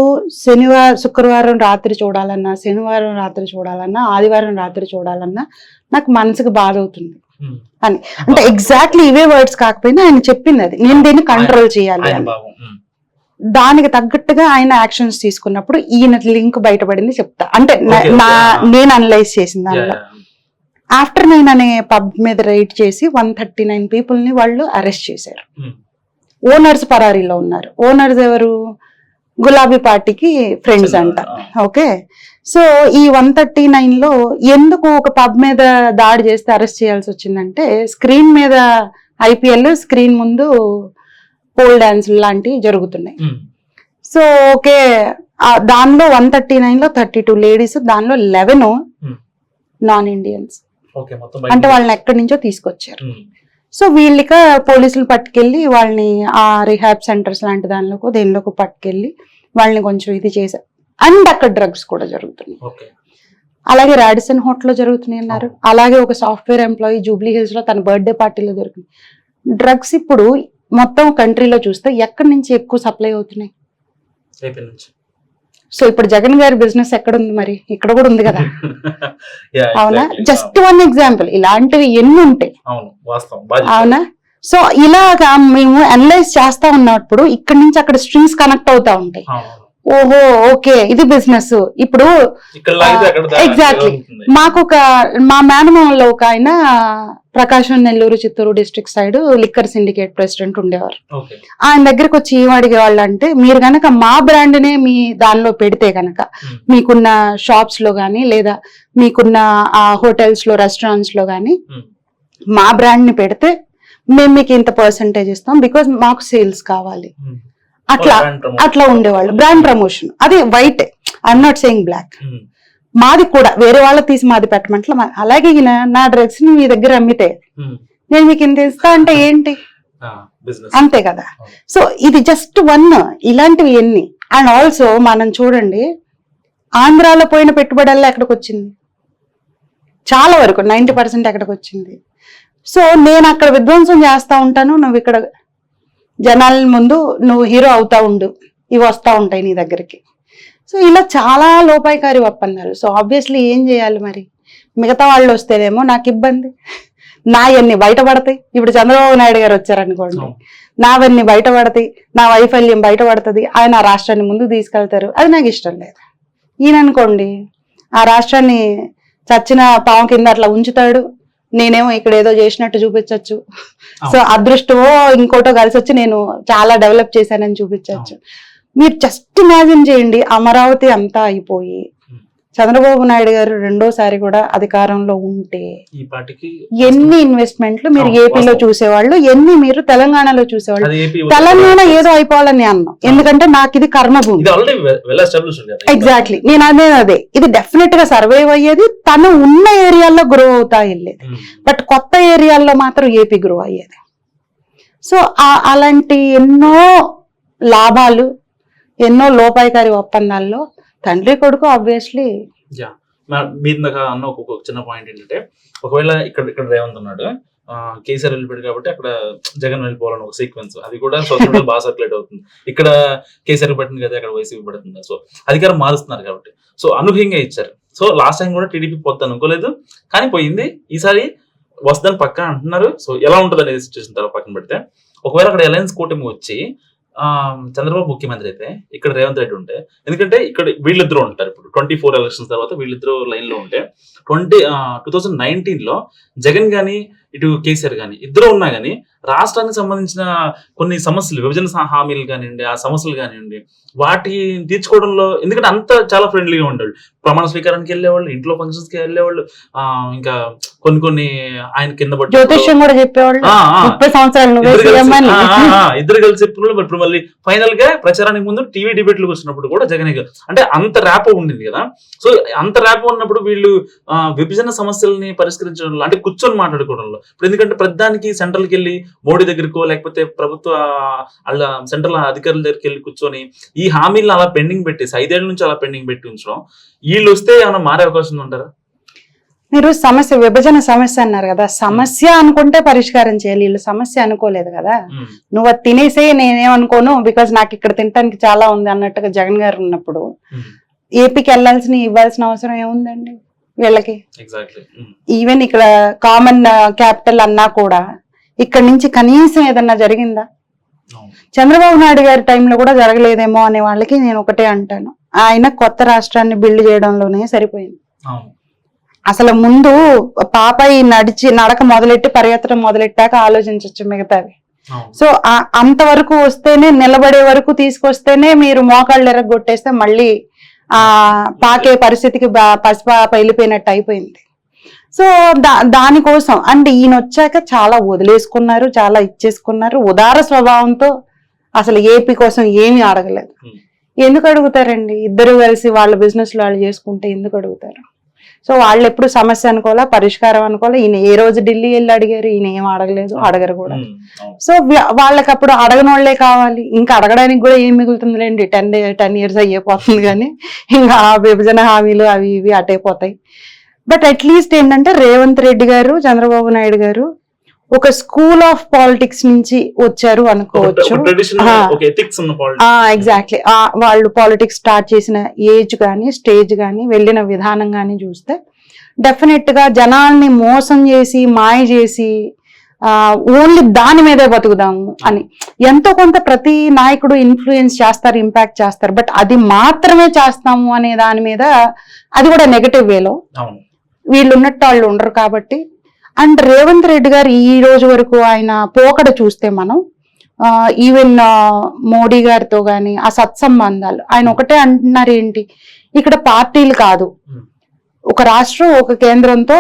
శుక్రవారం రాత్రి చూడాలన్నా, శనివారం రాత్రి చూడాలన్నా, ఆదివారం రాత్రి చూడాలన్నా నాకు మనసుకు బాధ అవుతుంది అని. అంటే ఎగ్జాక్ట్లీ ఇవే వర్డ్స్ కాకపోయినా ఆయన చెప్పింది అది, నేను దీన్ని కంట్రోల్ చేయాలి అని. దానికి తగ్గట్టుగా ఆయన యాక్షన్స్ తీసుకున్నప్పుడు ఈయన లింక్ బయటపడింది చెప్తా. అంటే నేను అనలైజ్ చేసిన దానిలో, ఆఫ్టర్ 9 అనే పబ్ మీద రైడ్ చేసి 139 పీపుల్ ని వాళ్ళు అరెస్ట్ చేశారు. ఓనర్స్ పరారీలో ఉన్నారు. ఓనర్స్ ఎవరు? గులాబీ పార్టీకి ఫ్రెండ్స్ అంట. ఓకే, సో ఈ 139 లో ఎందుకు ఒక పబ్ మీద దాడి చేస్తే అరెస్ట్ చేయాల్సి వచ్చిందంటే, స్క్రీన్ మీద IPL స్క్రీన్ ముందు పోల్ డాన్స్ లాంటివి జరుగుతున్నాయి. సో ఓకే, దానిలో 139 లో 32 లేడీస్, దానిలో 11 నాన్ ఇండియన్స్. అంటే వాళ్ళని ఎక్కడి నుంచో తీసుకొచ్చారు. సో వీళ్ళక పోలీసులు పట్టుకెళ్ళి వాళ్ళని ఆ రిహాబ్ సెంటర్స్ లాంటి దానిలోకి దేనిలోకి పట్టుకెళ్ళి వాళ్ళని కొంచెం ఇది చేశారు. అండ్ అక్కడ డ్రగ్స్ కూడా జరుగుతున్నాయి. అలాగే రాడిసన్ హోటల్లో జరుగుతున్నాయి అన్నారు. అలాగే ఒక సాఫ్ట్వేర్ ఎంప్లాయీ జూబ్లీ హిల్స్ లో తన బర్త్డే పార్టీలో దొరికింది. డ్రగ్స్ ఇప్పుడు మొత్తం కంట్రీలో చూస్తే ఎక్కడి నుంచి ఎక్కువ సప్లై అవుతున్నాయి? సో ఇప్పుడు జగన్ గారి బిజినెస్ ఎక్కడ ఉంది? మరి ఇక్కడ కూడా ఉంది కదా. అవునా? జస్ట్ వన్ ఎగ్జాంపుల్, ఇలాంటివి ఎన్ని ఉంటాయి. అవునా? సో ఇలాగా మేము అనలైజ్ చేస్తా ఉన్నప్పుడు ఇక్కడ నుంచి అక్కడ స్ట్రింగ్స్ కనెక్ట్ అవుతా ఉంటాయి. ఓహో ఓకే, ఇది బిజినెస్. ఇప్పుడు ఎగ్జాక్ట్లీ మాకు మా మేనమామలో ఒక ఆయన Prakasam, Nellore, Chittoor district side liquor syndicate president ఉండేవారు. ఆయన దగ్గరకు వచ్చి ఏం అడిగేవాళ్ళు అంటే, మీరు గనక మా బ్రాండ్ నే మీ దానిలో పెడితే గనక మీకున్న షాప్స్ లో గానీ, లేదా మీకున్న హోటల్స్ లో, రెస్టారెంట్స్ లో గానీ మా బ్రాండ్ ని పెడితే మేము మీకు ఇంత పర్సంటేజ్ ఇస్తాం, బికాజ్ మాకు సేల్స్ కావాలి. అట్లా ఉండేవాళ్ళు. Brand promotion. అది white, I'm not saying black. మాది కూడా వేరే వాళ్ళకి తీసి మాది పెట్టమంటే, అలాగే నా డ్రగ్స్ ని మీ దగ్గర అమ్మితే నేను మీకు ఇంత ఇస్తా అంటే ఏంటి? అంతే కదా. సో ఇది జస్ట్ వన్. ఇలాంటివి ఎన్ని అండ్ ఆల్సో మనం చూడండి, ఆంధ్రాలో పోయిన పెట్టుబడుల్లో ఎక్కడికి వచ్చింది, చాలా వరకు 90% ఎక్కడికి వచ్చింది. సో నేను అక్కడ విధ్వంసం చేస్తా ఉంటాను, నువ్వు ఇక్కడ జనాల ముందు నువ్వు హీరో అవుతా ఉండు, ఇవి వస్తూ ఉంటాయి నీ దగ్గరికి. సో ఇలా చాలా లోపాయికారి ఒప్పందాలు. సో ఆబ్వియస్లీ ఏం చేయాలి మరి, మిగతా వాళ్ళు వస్తేనేమో నాకు ఇబ్బంది, నాయన్ని బయటపడతాయి. ఇప్పుడు చంద్రబాబు నాయుడు గారు వచ్చారనుకోండి, నావన్నీ బయటపడతాయి, నా వైఫల్యం బయటపడుతుంది, ఆయన ఆ రాష్ట్రాన్ని ముందుకు తీసుకెళ్తారు, అది నాకు ఇష్టం లేదు. ఈయన అనుకోండి ఆ రాష్ట్రాన్ని చచ్చిన పాము కింద అట్లా ఉంచుతాడు, నేనేమో ఇక్కడ ఏదో చేసినట్టు చూపించవచ్చు. సో అదృష్టమో ఇంకోటో కలిసి వచ్చి నేను చాలా డెవలప్ చేశానని చూపించవచ్చు. మీరు జస్ట్ ఇమాజిన్ చేయండి, అమరావతి అంతా అయిపోయి చంద్రబాబు నాయుడు గారు రెండోసారి కూడా అధికారంలో ఉంటే ఈ పార్టీకి ఎన్ని ఇన్వెస్ట్మెంట్లు మీరు ఏపీలో చూసేవాళ్ళు, ఎన్ని మీరు తెలంగాణలో చూసేవాళ్ళు. తెలంగాణ ఏదో అయిపోవాలని అన్నాం, ఎందుకంటే నాకు ఇది కర్మభూమి. ఎగ్జాక్ట్లీ, నేను అదే ఇది డెఫినెట్ గా సర్వైవ్ అయ్యేది, తను ఉన్న ఏరియాల్లో గ్రో అవుతా వెళ్ళేది. బట్ కొత్త ఏరియాల్లో మాత్రం ఏపీ గ్రో అయ్యేది. సో అలాంటి ఎన్నో లాభాలు, ఎన్నో లోపాయికారి ఒప్పందాల్లో తండ్రి కొడుకు ఆబ్వియస్లీ. మీ అన్న ఒక చిన్న పాయింట్ ఏంటంటే, ఒకవేళ ఇక్కడ రేవంత్ ఉన్నాడు, కేసీఆర్ వెళ్ళిపోయాడు కాబట్టి అక్కడ జగన్ వెళ్ళిపోవాలని ఒక సీక్వెన్స్, అది కూడా సోషల్ మీడియా బాగా సర్క్యులేట్ అవుతుంది. ఇక్కడ కేసీఆర్ పట్టింది కదా, అక్కడ వైసీపీ పడుతుంది. సో అధికారం మారుస్తున్నారు కాబట్టి సో అనూహ్యంగా ఇచ్చారు. సో లాస్ట్ టైం కూడా టీడీపీ పోతాను అనుకోలేదు, కానీ పోయింది. ఈసారి వస్తుందని పక్కా అంటున్నారు. సో ఎలా ఉంటుంది అనేది సిచ్యువేషన్ తర్వాత పక్కన పెడితే, ఒకవేళ అక్కడ అలయన్స్ కూటమి వచ్చి చంద్రబాబు ముఖ్యమంత్రి అయితే ఇక్కడ రేవంత్ రెడ్డి ఉంటే, ఎందుకంటే ఇక్కడ వీళ్ళిద్దరూ ఉంటారు. ఇప్పుడు 24 ఎలక్షన్స్ తర్వాత వీళ్ళిద్దరూ లైన్ లో ఉంటే 2019లో జగన్ గాని ఇటు కేసీఆర్ గాని ఇద్దరు ఉన్నా గానీ రాష్ట్రానికి సంబంధించిన కొన్ని సమస్యలు, విభజన హామీలు కానివ్వండి, ఆ సమస్యలు కానివ్వండి, వాటి తీర్చుకోవడంలో, ఎందుకంటే అంతా చాలా ఫ్రెండ్లీగా ఉండేవాళ్ళు. ప్రమాణ స్వీకారానికి వెళ్ళేవాళ్ళు, ఇంట్లో ఫంక్షన్స్ కి వెళ్ళేవాళ్ళు, ఇంకా కొన్ని ఆయన కింద పట్టి జ్యోతిష్యం కూడా చెప్పేవాళ్ళు. ఇద్దరు కలిసి చెప్పిన. ఇప్పుడు మళ్ళీ ఫైనల్ గా ప్రచారానికి ముందు టీవీ డిబేట్లకు వచ్చినప్పుడు కూడా జగన్ అంటే అంత ర్యాపో ఉండింది కదా. సో అంత ర్యాపో ఉన్నప్పుడు వీళ్ళు విభజన సమస్యల్ని పరిష్కరించడంలో, అంటే కూర్చొని మాట్లాడుకోవడంలో, ఇప్పుడు ఎందుకంటే ప్రధానికి సెంట్రల్కి వెళ్ళి మోడీ దగ్గరకో లేకపోతే ప్రభుత్వ వాళ్ళ సెంట్రల్ అధికారుల దగ్గరికి వెళ్ళి కూర్చొని ఈ హామీలను అలా పెండింగ్ పెట్టేసి 5 ఏళ్ల నుంచి అలా పెండింగ్ పెట్టి ఉంచడం, వీళ్ళు వస్తే ఏమైనా మారే అవకాశం ఉంటారా? మీరు సమస్య, విభజన సమస్య అన్నారు కదా, సమస్య అనుకుంటే పరిష్కారం చేయాలి, వీళ్ళు సమస్య అనుకోలేదు కదా. నువ్వు అది తినేసే నేనేమనుకోను, బికాజ్ నాకు ఇక్కడ తినడానికి చాలా ఉంది అన్నట్టుగా జగన్ గారు ఉన్నప్పుడు ఏపీకి వెళ్ళాల్సిన ఇవ్వాల్సిన అవసరం ఏముందండి వీళ్ళకి? ఈవెన్ ఇక్కడ కామన్ క్యాపిటల్ అన్నా కూడా ఇక్కడ నుంచి కనీసం ఏదన్నా జరిగిందా? చంద్రబాబు నాయుడు గారి టైంలో కూడా జరగలేదేమో అనే వాళ్ళకి నేను ఒకటే అంటాను, ఆయన కొత్త రాష్ట్రాన్ని బిల్డ్ చేయడంలోనే సరిపోయింది. అసలు ముందు పాపాయి నడక మొదలెట్టి పరిగెత్తడం మొదలెట్టాక ఆలోచించవచ్చు మిగతావి. సో అంతవరకు వస్తేనే, నిలబడే వరకు తీసుకొస్తేనే మీరు మోకాళ్ళు ఎరగొట్టేస్తే మళ్ళీ పాకే పరిస్థితికి పసిపాప వెళ్ళిపోయినట్టు అయిపోయింది. సో దానికోసం అంటే ఈయన వచ్చాక చాలా వదిలేసుకున్నారు, చాలా ఇచ్చేసుకున్నారు. ఉదార స్వభావంతో అసలు ఏపీ కోసం ఏమీ అడగలేదు. ఎందుకు అడుగుతారండి? ఇద్దరు కలిసి వాళ్ళ బిజినెస్ వాళ్ళు చేసుకుంటే ఎందుకు అడుగుతారు? సో వాళ్ళు ఎప్పుడు సమస్య అనుకోవాలా, పరిష్కారం అనుకోవాలా. ఈయన ఏ రోజు ఢిల్లీ వెళ్ళి అడిగారు? ఈయన ఏం అడగలేదు, అడగరు కూడా. సో వాళ్ళకి అప్పుడు అడగనోళ్లే కావాలి. ఇంకా అడగడానికి కూడా ఏం మిగులుతుందిలేండి, 10 years అయ్యిపోతుంది కానీ ఇంకా విభజన హామీలు అవి ఇవి అటైపోతాయి. బట్ అట్లీస్ట్ ఏంటంటే రేవంత్ రెడ్డి గారు, చంద్రబాబు నాయుడు గారు ఒక స్కూల్ ఆఫ్ పాలిటిక్స్ నుంచి వచ్చారు అనుకోవచ్చు. ఎగ్జాక్ట్లీ, వాళ్ళు పాలిటిక్స్ స్టార్ట్ చేసిన ఏజ్ కానీ, స్టేజ్ కానీ, వెళ్ళిన విధానం కానీ చూస్తే డెఫినెట్ గా జనాల్ని మోసం చేసి, మాయ చేసి ఓన్లీ దాని మీదే బతుకుదాము అని ఎంతో కొంత ప్రతి నాయకుడు ఇన్ఫ్లుయెన్స్ చేస్తారు, ఇంపాక్ట్ చేస్తారు. బట్ అది మాత్రమే చేస్తాము అనే దాని మీద, అది కూడా నెగటివ్ వేలో, వీళ్ళు ఉన్నట్టు వాళ్ళు ఉండరు కాబట్టి. అండ్ రేవంత్ రెడ్డి గారు ఈ రోజు వరకు ఆయన పోకడ చూస్తే మనం ఈవెన్ మోడీ గారితో గాని ఆ సత్సంబంధాలు, ఆయన ఒకటే అంటున్నారు ఏంటి, ఇక్కడ పార్టీలు కాదు, ఒక రాష్ట్రం ఒక కేంద్రంతో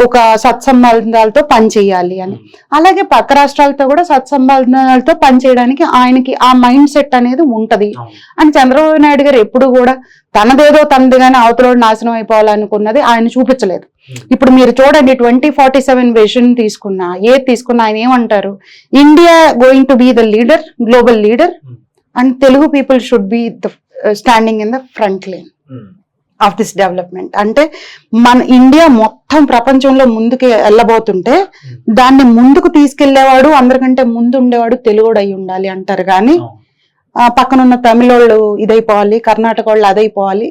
ఒక సత్సంబంధాలతో పనిచేయాలి అని. అలాగే పక్క రాష్ట్రాలతో కూడా సత్సంబంధాలతో పనిచేయడానికి ఆయనకి ఆ మైండ్ సెట్ అనేది ఉంటది అని చంద్రబాబు నాయుడు గారు ఎప్పుడు కూడా తనదేదో తనది కానీ అవతల నాశనం అయిపోవాలనుకున్నది ఆయన చూపించలేదు. ఇప్పుడు మీరు చూడండి 2047 విజన్ తీసుకున్నా, ఏది తీసుకున్నా ఆయన ఏమంటారు, India going to be the leader, global leader and Telugu people should be the standing in the front line of this development. అంటే మన ఇండియా మొత్తం ప్రపంచంలో ముందుకు వెళ్ళబోతుంటే దాన్ని ముందుకు తీసుకెళ్లేవాడు, అందరికంటే ముందు ఉండేవాడు తెలుగుడు అయి ఉండాలి అంటారు. కానీ పక్కనున్న తమిళోళ్ళు ఇదైపోవాలి, కర్ణాటక వాళ్ళు అదైపోవాలి,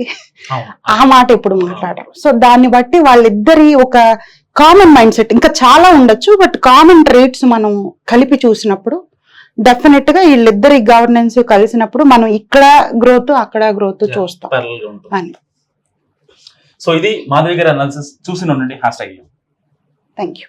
ఆ మాట ఎప్పుడు మాట్లాడరు. సో దాన్ని బట్టి వాళ్ళిద్దరి ఒక కామన్ మైండ్ సెట్ ఇంకా చాలా ఉండొచ్చు, బట్ కామన్ ట్రేట్స్ మనం కలిపి చూసినప్పుడు డెఫినెట్ గా వీళ్ళిద్దరి గవర్నెన్స్ కలిసినప్పుడు మనం ఇక్కడ గ్రోత్ అక్కడ గ్రోత్ చూస్తాం అని. సో ఇది మాధవి గారి అనాలిసిస్. చూసి ఉండండి. #. Thank you.